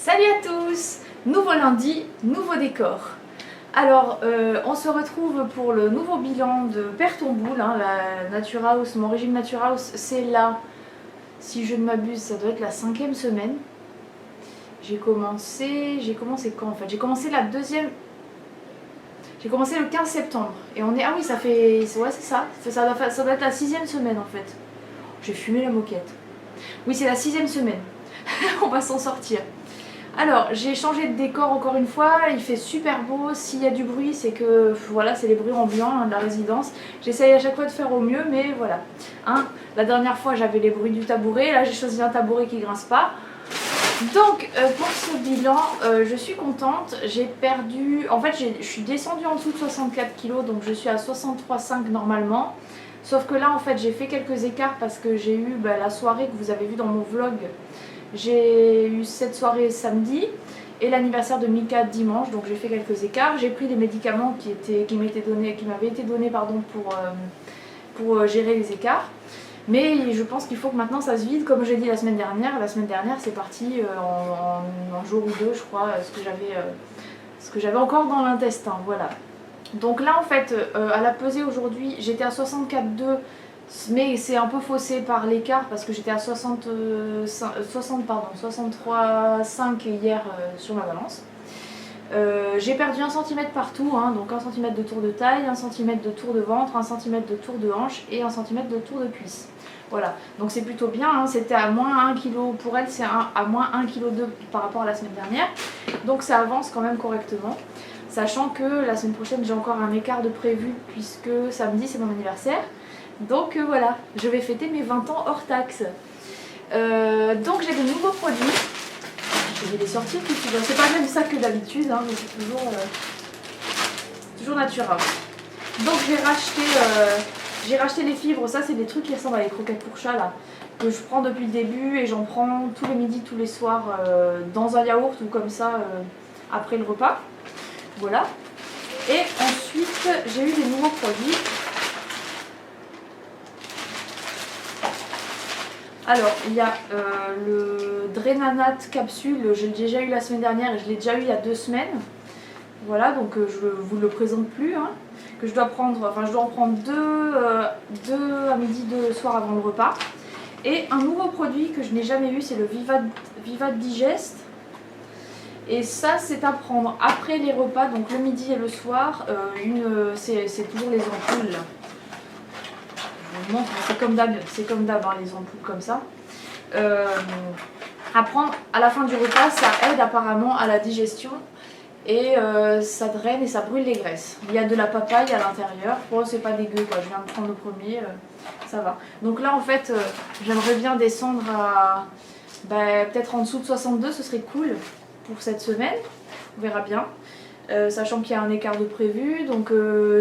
Salut à tous! Nouveau lundi, nouveau décor. Alors, on se retrouve pour le nouveau bilan de Père-Ton-Boule, hein, la Nature House, mon régime Nature House, c'est là, si je ne m'abuse, ça doit être la 5e semaine. J'ai commencé quand en fait? J'ai commencé la deuxième... J'ai commencé le 15 septembre. Et on est... Ah oui, ça fait... Ouais, c'est ça. Ça doit être la 6e semaine en fait. J'ai fumé la moquette. Oui, c'est la 6e semaine. On va s'en sortir. Alors, j'ai changé de décor encore une fois, il fait super beau, s'il y a du bruit, c'est que, voilà, c'est les bruits ambiants hein, de la résidence. J'essaye à chaque fois de faire au mieux, mais voilà. Hein, la dernière fois, j'avais les bruits du tabouret, là j'ai choisi un tabouret qui grince pas. Donc, pour ce bilan, je suis contente, j'ai perdu... En fait, je suis descendue en dessous de 64 kg, donc je suis à 63,5 normalement. Sauf que là, en fait, j'ai fait quelques écarts parce que j'ai eu la soirée que vous avez vue dans mon vlog. J'ai eu cette soirée samedi et l'anniversaire de Mika dimanche, donc j'ai fait quelques écarts. J'ai pris des médicaments qui m'avaient été donnés pour gérer les écarts. Mais je pense qu'il faut que maintenant ça se vide, comme j'ai dit la semaine dernière. La semaine dernière c'est parti en un jour ou deux je crois, ce que j'avais encore dans l'intestin, voilà. Donc là en fait, à la pesée aujourd'hui, j'étais à 64,2. Mais c'est un peu faussé par l'écart parce que j'étais à 63,5 hier sur ma balance. J'ai perdu 1 cm partout, hein, donc 1 cm de tour de taille, 1 cm de tour de ventre, 1 cm de tour de hanche et 1 cm de tour de cuisse. Voilà, donc c'est plutôt bien, hein, c'était à moins 1 kg pour elle, c'est à moins 1,2 kg par rapport à la semaine dernière. Donc ça avance quand même correctement. Sachant que la semaine prochaine j'ai encore un écart de prévu puisque samedi c'est mon anniversaire. Donc voilà, je vais fêter mes 20 ans hors taxe. Donc j'ai de nouveaux produits. Je vais les sortir tout de suite. C'est pas le même sac que d'habitude, hein, mais c'est toujours naturel. Donc j'ai racheté les fibres. Ça c'est des trucs qui ressemblent à des croquettes pour chat là, que je prends depuis le début et j'en prends tous les midis, tous les soirs dans un yaourt ou comme ça après le repas. Voilà. Et ensuite j'ai eu des nouveaux produits. Alors, il y a le Drenanat capsule, je l'ai déjà eu la semaine dernière et je l'ai déjà eu il y a 2 semaines. Voilà, donc je ne vous le présente plus. Hein, que je dois prendre, enfin je dois en prendre deux à midi, 2 le soir avant le repas. Et un nouveau produit que je n'ai jamais eu, c'est le Viva Digest. Et ça, c'est à prendre après les repas, donc le midi et le soir. C'est toujours les ampoules là. Je vous montre, c'est comme d'hab, hein, les ampoules comme ça. À prendre à la fin du repas, ça aide apparemment à la digestion et ça draine et ça brûle les graisses. Il y a de la papaye à l'intérieur. Bon, c'est pas dégueu quoi, je viens de prendre le premier, ça va. Donc là en fait, j'aimerais bien descendre à peut-être en dessous de 62, ce serait cool pour cette semaine. On verra bien. Sachant qu'il y a un écart de prévu, donc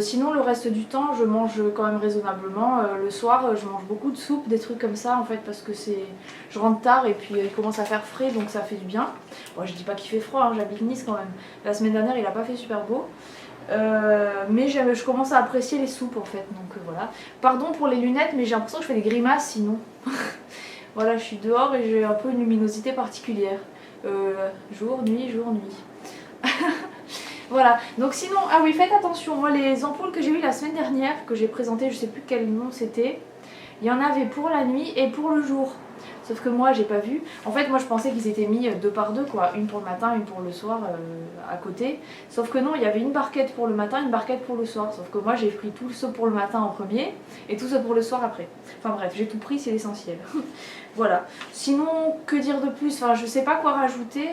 sinon le reste du temps je mange quand même raisonnablement. Le soir je mange beaucoup de soupe, des trucs comme ça en fait parce que je rentre tard et puis il commence à faire frais donc ça fait du bien. Bon, je dis pas qu'il fait froid, hein, j'habite Nice quand même. La semaine dernière il a pas fait super beau. Mais je commence à apprécier les soupes en fait, donc voilà. Pardon pour les lunettes mais j'ai l'impression que je fais des grimaces sinon. Voilà, je suis dehors et j'ai un peu une luminosité particulière. Jour, nuit, jour, nuit. Voilà, donc sinon, ah oui, faites attention, moi les ampoules que j'ai eues la semaine dernière, que j'ai présentées, je sais plus quel nom c'était, il y en avait pour la nuit et pour le jour. Sauf que moi j'ai pas vu. En fait moi je pensais qu'ils étaient mis 2 par 2 quoi, une pour le matin, une pour le soir à côté. Sauf que non, il y avait une barquette pour le matin, une barquette pour le soir. Sauf que moi j'ai pris tout ce pour le matin en premier et tout ce pour le soir après. Enfin bref, j'ai tout pris, c'est l'essentiel. Voilà. Sinon, que dire de plus? Enfin je sais pas quoi rajouter,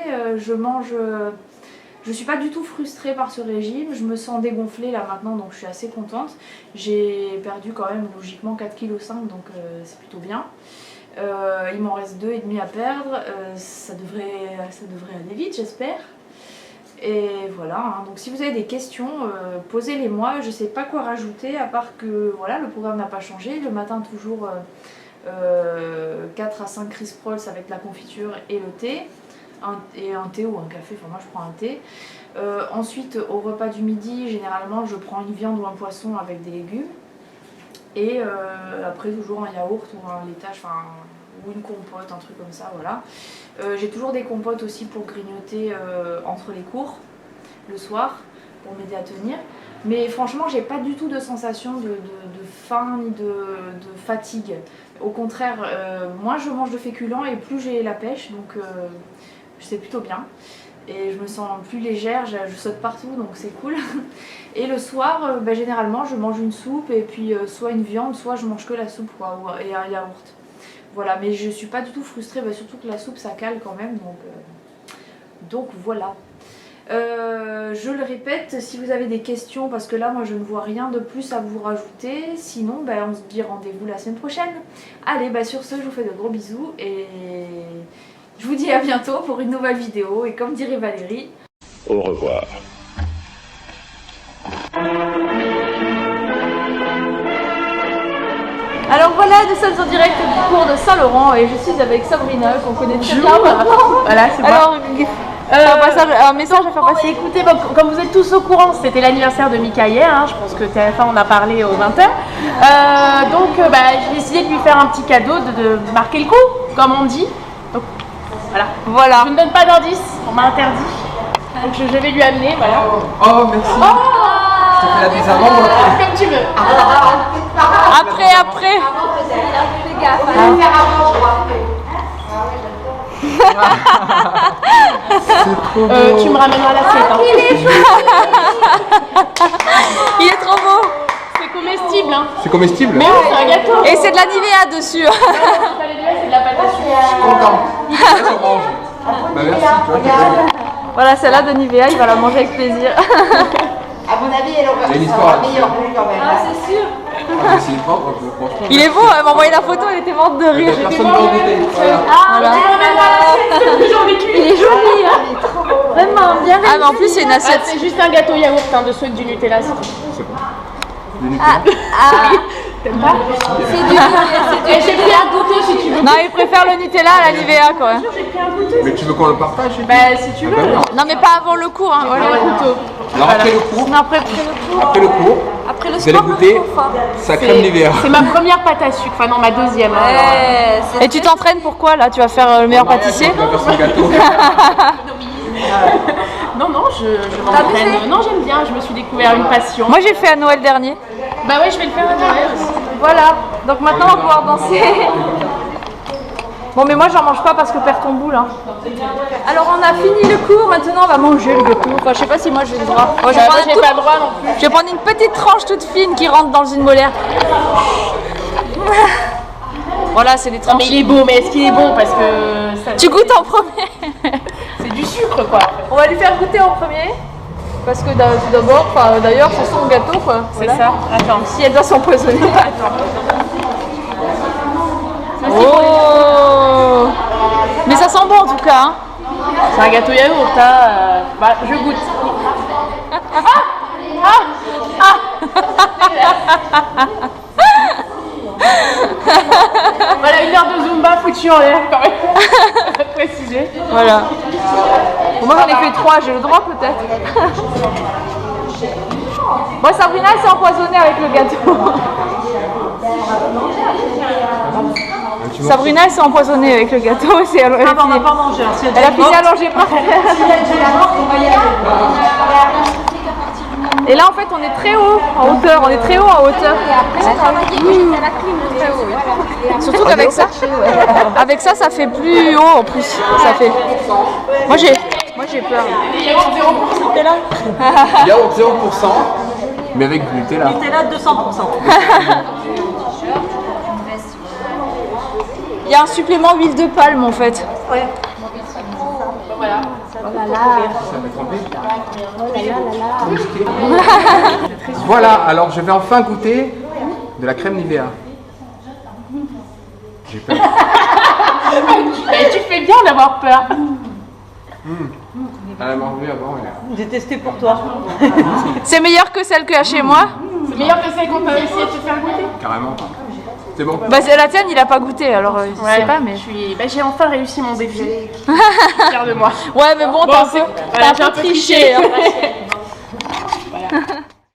je suis pas du tout frustrée par ce régime, je me sens dégonflée là maintenant donc je suis assez contente. J'ai perdu quand même logiquement 4,5 kg donc c'est plutôt bien. Il m'en reste 2,5 à perdre, ça devrait aller vite j'espère. Et voilà, hein. Donc si vous avez des questions, posez-les moi, je sais pas quoi rajouter à part que voilà, le programme n'a pas changé. Le matin toujours 4 à 5 Crisp Rolls avec la confiture et le thé. Et un thé ou un café, enfin moi je prends un thé. Ensuite au repas du midi généralement je prends une viande ou un poisson avec des légumes et après toujours un yaourt ou un laitage, enfin ou une compote, un truc comme ça, voilà. J'ai toujours des compotes aussi pour grignoter entre les cours, le soir, pour m'aider à tenir. Mais franchement, j'ai pas du tout de sensation de faim ni de fatigue. Au contraire, moins je mange de féculents et plus j'ai la pêche, donc c'est plutôt bien. Et je me sens plus légère, je saute partout, donc c'est cool. Et le soir, généralement, je mange une soupe et puis soit une viande, soit je mange que la soupe quoi, et un yaourt. Voilà, mais je suis pas du tout frustrée, surtout que la soupe ça cale quand même, donc voilà. Je le répète, si vous avez des questions, parce que là moi je ne vois rien de plus à vous rajouter, sinon on se dit rendez-vous la semaine prochaine. Allez, sur ce, je vous fais de gros bisous et je vous dis à bientôt pour une nouvelle vidéo. Et comme dirait Valérie, au revoir. Alors voilà, nous sommes en direct du cours de Saint-Laurent et je suis avec Sabrina qu'on connaît très bien maintenant. Voilà, c'est moi. Alors, un message à faire passer. Écoutez, comme vous êtes tous au courant, c'était l'anniversaire de Mika hier, je pense que TF1 en a parlé aux 20h. Donc j'ai décidé de lui faire un petit cadeau, de marquer le coup, comme on dit. Donc voilà. Je ne donne pas d'indice, on m'a interdit. Donc je vais lui amener, voilà. Oh, merci. Je te fais la bise avant ou après? Comme tu veux. Après. C'est trop beau. Tu me ramèneras l'assiette. Il est trop beau. C'est comestible. C'est comestible? Mais oui, c'est un gâteau. Et c'est de la Nivea dessus. C'est de la pâte à sucre. Je suis content. Là, je mange. Merci, tu vois, Voilà, celle-là de Nivea, il va la manger avec plaisir. À mon avis, elle aura Il y a une histoire là-dessus. meilleur goût quand même. C'est sûr. J'ai essayé de prendre, franchement. Il est beau, elle m'a envoyé la photo, elle était morte de rire. Personne ne va en goûter. Voilà. Voilà. Il est joli, Vraiment, bien réussi. Ah, mais en plus, c'est une assiette. C'est juste un gâteau yaourt de ceux avec du Nutella. C'est bon. Du Nutella. T'aimes pas? C'est du j'ai pris un goûter si tu veux. Non, il préfère le Nutella à la Nivea, quoi. Mais tu veux qu'on le partage? Si tu veux. oui. Non, mais pas avant le cours, hein. Voilà. Alors après le cours, Non, après le cours. Après le cours, vous allez goûter sa crème Nivea. C'est ma première pâte à sucre, enfin non, ma deuxième. Et tu t'entraînes pour quoi, là? Tu vas faire le meilleur pâtissier? Tu vas faire son gâteau. Non, je m'entraîne. Non, j'aime bien, je me suis découvert une passion. Moi, j'ai fait à Noël dernier. Bah ouais, je vais le faire à Noël aussi. Voilà, donc maintenant on va pouvoir danser. Bon, mais moi j'en mange pas parce que perds ton boule. Alors on a fini le cours, maintenant on va manger le gâteau. Enfin, je sais pas si moi j'ai le droit. Oh, J'ai pas le droit non plus. Je vais prendre une petite tranche toute fine qui rentre dans une molaire. Voilà, c'est des tranches. Mais il est beau, mais est-ce qu'il est bon? Parce que ça... Tu goûtes en premier. c'est du sucre quoi. On va lui faire goûter en premier. Parce que tout d'abord, d'ailleurs c'est son gâteau quoi. C'est ça. Attends. Si elle doit s'empoisonner. Attends. Oh. Mais ça sent bon en tout cas. C'est un gâteau yaourt, je goûte. Voilà, 1 heure de Zumba foutue en l'air quand même. Préciser. Voilà. Bon, moi j'en ai fait 3, j'ai le droit peut-être. Bon, Sabrina elle s'est empoisonnée avec le gâteau. Sabrina elle s'est empoisonnée avec le gâteau. Elle a pas mangé. Elle a fini allongée par terre. Et là en fait on est très haut en hauteur, Surtout qu'avec ça, ça fait plus haut en plus. Ça fait. Moi j'ai peur. Yaourt 0%, mais avec du Nutella. Nutella 200%. Il y a un supplément huile de palme en fait. Ouais. Voilà. Ça va tremper. Voilà, alors je vais enfin goûter de la crème Nivea. J'ai peur. Et tu fais bien d'avoir peur. Elle a mangé avant. J'ai testé pour toi. C'est meilleur que celle qu'il y a chez moi. C'est meilleur que celle qu'on peut essayer de te faire goûter. Carrément pas. C'est bon. Bah la tienne il a pas goûté alors je sais pas mais. J'ai enfin réussi mon défi. Fière de moi. Ouais mais bon, t'as un peu triché.